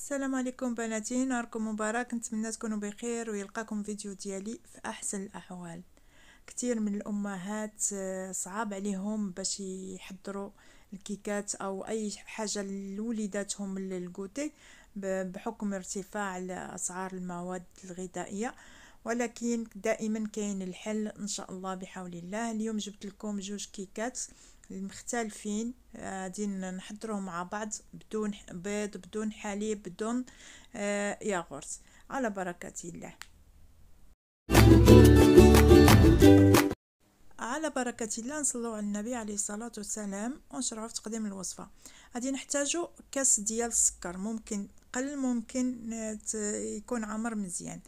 السلام عليكم بناتي، نهاركم مبارك. نتمنى تكونوا بخير ويلقاكم فيديو ديالي في احسن الاحوال. كتير من الامهات صعاب عليهم باش يحضروا الكيكات او اي حاجه لوليداتهم للكوتي بحكم ارتفاع اسعار المواد الغذائيه، ولكن دائما كاين الحل ان شاء الله بحول الله. اليوم جبت لكم جوج كيكات مختلفين، غادي نحضروهم مع بعض بدون بيض، بدون حليب، بدون ياغورت. على بركة الله. على بركة الله، نصلوا على النبي عليه الصلاة والسلام ونشرعوا في تقديم الوصفة. غادي نحتاجو كاس ديال السكر، ممكن قل ممكن يكون عمر مزيان.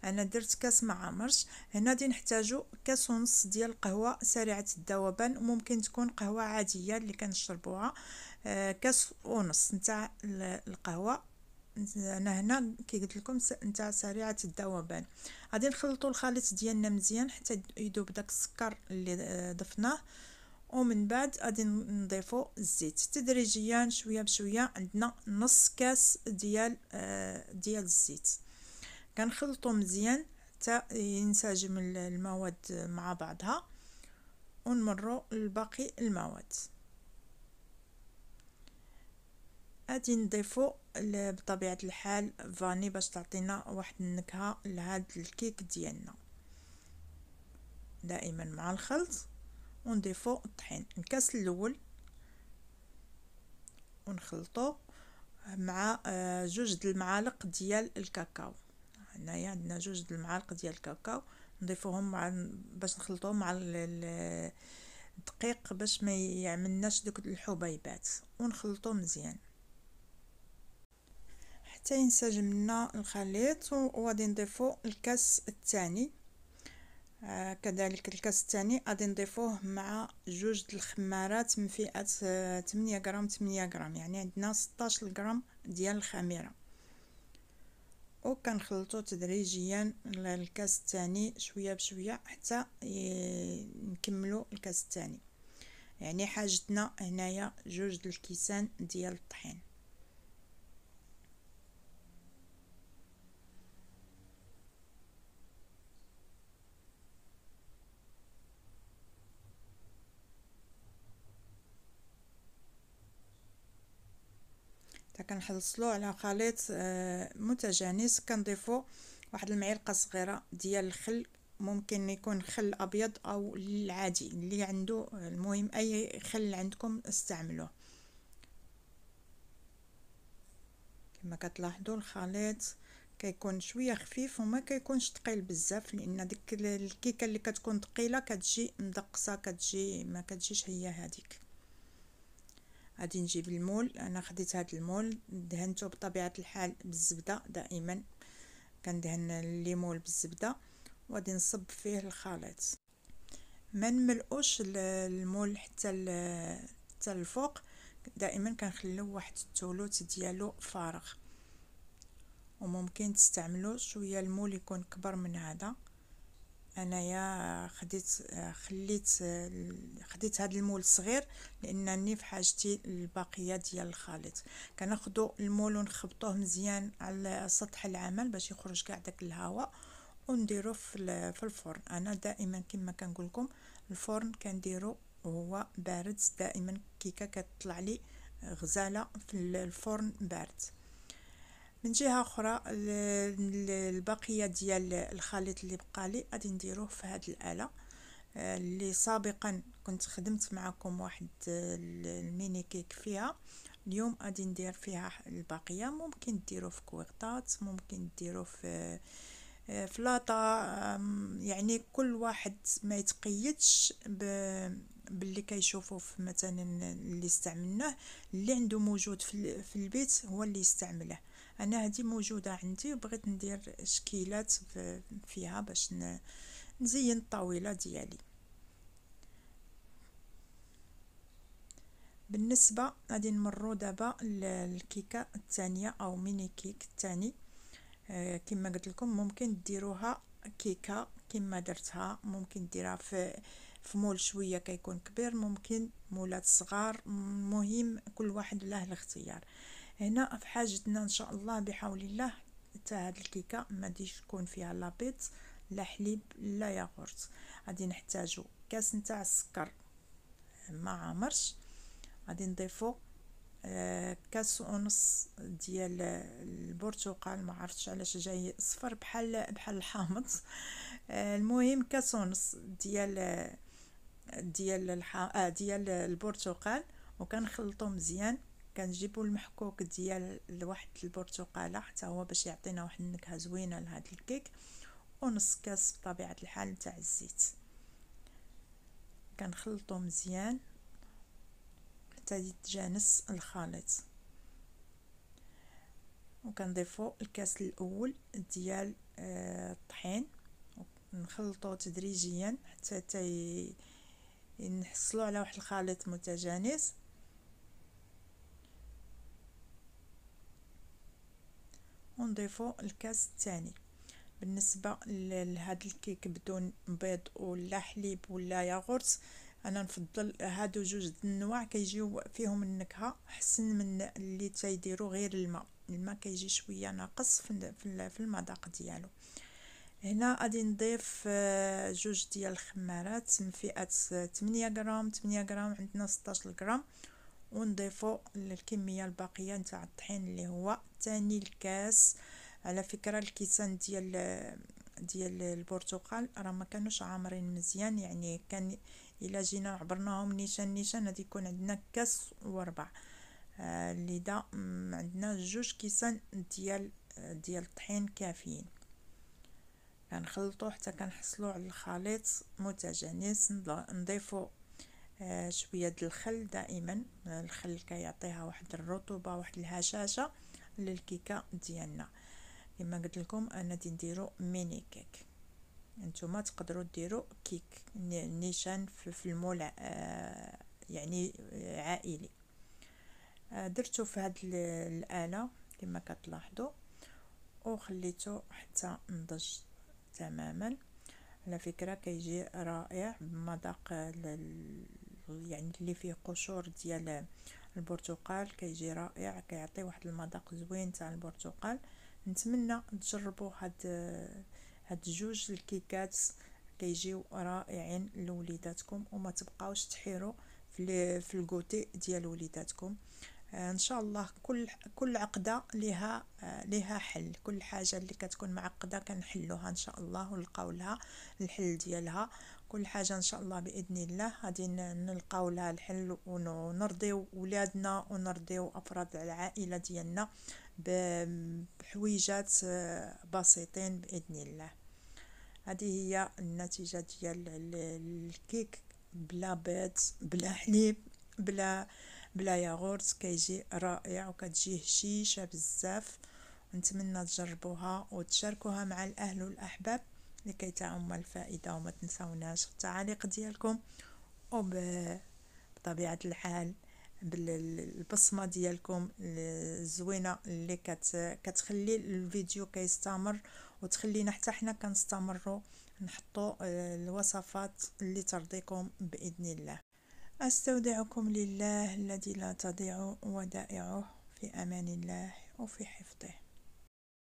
انا درت كاس ما عمرش. هنا غادي نحتاجو كاس ونص ديال القهوه سريعه الذوبان، ممكن تكون قهوه عاديه اللي كنشربوها. كاس ونص نتاع القهوه. انا هنا كي قلت لكم نتاع سريعه الذوبان. غادي نخلطوا الخليط ديالنا مزيان حتى يذوب داك السكر اللي ضفناه، ومن بعد غادي نضيفوا الزيت تدريجيا شويه بشويه. عندنا نص كاس ديال الزيت. كنخلطو مزيان حتى ينسجم المواد مع بعضها، ونمروا لباقي المواد. غادي نضيفو بطبيعه الحال فاني باش تعطينا واحد النكهه لهاد الكيك ديالنا. دائما مع الخلط ونضيفو الطحين الكاس الاول، ونخلطوه مع جوج د المعالق ديال الكاكاو. هنايا عندنا جوج د المعالق ديال الكاكاو، نضيفوهم مع باش نخلطوهم مع الدقيق باش ما يعملناش دوك الحبيبات، ونخلطوه مزيان حتى ينسجم لنا الخليط. وغادي نضيفو الكاس الثاني. كذلك الكاس الثاني غادي نضيفوه مع جوج د الخمارات من فئه 8 غرام 8 غرام، يعني عندنا 16 غرام ديال الخميره. وكنخلطو تدريجيا الكاس الثاني شويه بشويه حتى نكملوا الكاس الثاني. يعني حاجتنا هنايا جوج د الكيسان ديال الطحين. كنحصلوا على خليط متجانس. كنضيفوا واحد المعلقه صغيره ديال الخل، ممكن يكون خل ابيض او العادي اللي عنده، المهم اي خل عندكم استعملوه. كما كتلاحظوا الخليط كيكون شويه خفيف وما كيكونش ثقيل بزاف، لان ديك الكيكه اللي كتكون ثقيله كتجي مدقصه، كتجي ما كتجيش هي هذيك. غادي نجيب المول. انا خديت هذا المول دهنته بطبيعه الحال بالزبده، دائما كندهن الليمول بالزبده، وغادي نصب فيه الخليط. ما نملؤوش المول حتى الفوق، دائما كنخليو واحد الثلث ديالو فارغ. وممكن تستعملوا شويه المول يكون كبر من هذا. انايا خديت هذا المول الصغير لانني في حاجتي الباقيه ديال الخليط. كناخذوا المول ونخبطوه مزيان على سطح العمل باش يخرج كاع داك الهواء، ونديروه في الفرن. انا دائما كما كنقول لكم الفرن كنديرو وهو بارد، دائما كيكه كتطلع لي غزاله في الفرن بارد. من جهه اخرى البقيه ديال الخليط اللي بقى لي غادي نديروه في هذه الاله اللي سابقا كنت خدمت معكم واحد الميني كيك فيها. اليوم غادي ندير فيها البقيه. ممكن ديروه في كويغطات، ممكن ديروه في لاطا، يعني كل واحد ما يتقيدش باللي كيشوفوا في مثلا اللي استعملناه، اللي عنده موجود في البيت هو اللي يستعمله. انا هذه موجوده عندي وبغيت ندير شكيلات فيها باش نزين الطاوله ديالي. بالنسبه غادي نمروا دابا الكيكه الثانيه او ميني كيك الثاني. كما قلت لكم ممكن ديروها كيكه كما درتها، ممكن ديرها في مول شويه كيكون كبير، ممكن مولات صغار، مهم كل واحد له الاختيار. هنا في حاجتنا ان شاء الله بحول الله حتى هاد الكيكه ما غاديش تكون فيها لا بيض لا حليب لا ياغورت. غادي نحتاجو كاس نتاع السكر ما عامرش، غادي نضيفو كاس ونص ديال البرتقال، ما عرفتش علاش جاي صفر بحال الحامض. المهم كاس ونص ديال البرتقال، وكنخلطو مزيان. كنجيبو المحكوك ديال واحد البرتقاله حتى هو باش يعطينا واحد النكهه زوينه لهاد الكيك، ونص كاس بطبيعه الحال تاع الزيت. كنخلطو مزيان حتى يتجانس الخليط، وكنضيفو الكاس الاول ديال الطحين، نخلطو تدريجيا حتى نحصلوا على واحد الخليط متجانس. ونضيفو الكاس الثاني. بالنسبه لهذا الكيك بدون بيض ولا حليب ولا ياغورت، انا نفضل هادو جوج النواع كيجيو فيهم النكهه احسن من اللي تيديروا غير الماء كيجي شويه ناقص في المذاق ديالو. هنا غادي نضيف جوج ديال الخمارات من فئه 8 غرام 8 غرام، عندنا 16 غرام. ونضيفو الكميه الباقيه نتاع الطحين اللي هو ثاني الكاس. على فكره الكيسان ديال البرتقال راه ما كانوش عامرين مزيان، يعني كان الا جينا عبرناهم نيشان غادي يكون عندنا كاس وربع. لذا عندنا جوج كيسان ديال الطحين كافيين. كنخلطو حتى كنحصلوا على الخليط متجانس. نضيفو شويه د الخل، دائما الخل كيعطيها واحد الرطوبه واحد الهشاشه للكيكه ديالنا. كما قلت لكم انا نديرو ميني كيك، نتوما تقدروا ديروا كيك نيشان في المول يعني عائلي. درتو في هاد الاله كما كتلاحظوا، وخليته حتى نضج تماما. على فكره كيجي رائع بمذاق يعني اللي فيه قشور ديال البرتقال، كيجي رائع، كيعطي واحد المذاق زوين تاع البرتقال. نتمنى تجربوا هاد جوج الكيكات، كيجيو رائعين لوليداتكم، وما تبقاوش تحيروا في الكوتي ديال وليداتكم. ان شاء الله كل عقده لها حل، كل حاجه اللي كتكون معقده كنحلوها ان شاء الله ونلقاو لها الحل ديالها. كل حاجه ان شاء الله باذن الله غادي نلقاو لها الحل، ونرضيو ولادنا ونرضيو افراد العائله ديالنا بحويجات بسيطين باذن الله. هذه هي النتيجه ديال الكيك بلا بيض بلا حليب بلا ياغورت، كيجي رائع وكتجي هشيشه بزاف. نتمنى تجربوها وتشاركوها مع الاهل والاحباب لكي تعم الفائده. وما تنساوناش التعاليق ديالكم، وبطبيعه الحال بالبصمه ديالكم الزوينه اللي كتخلي الفيديو كيستمر، وتخلينا حتى حنا كنستمروا نحطوا الوصفات اللي ترضيكم باذن الله. استودعكم لله الذي لا تضيع ودائعه، في امان الله وفي حفظه.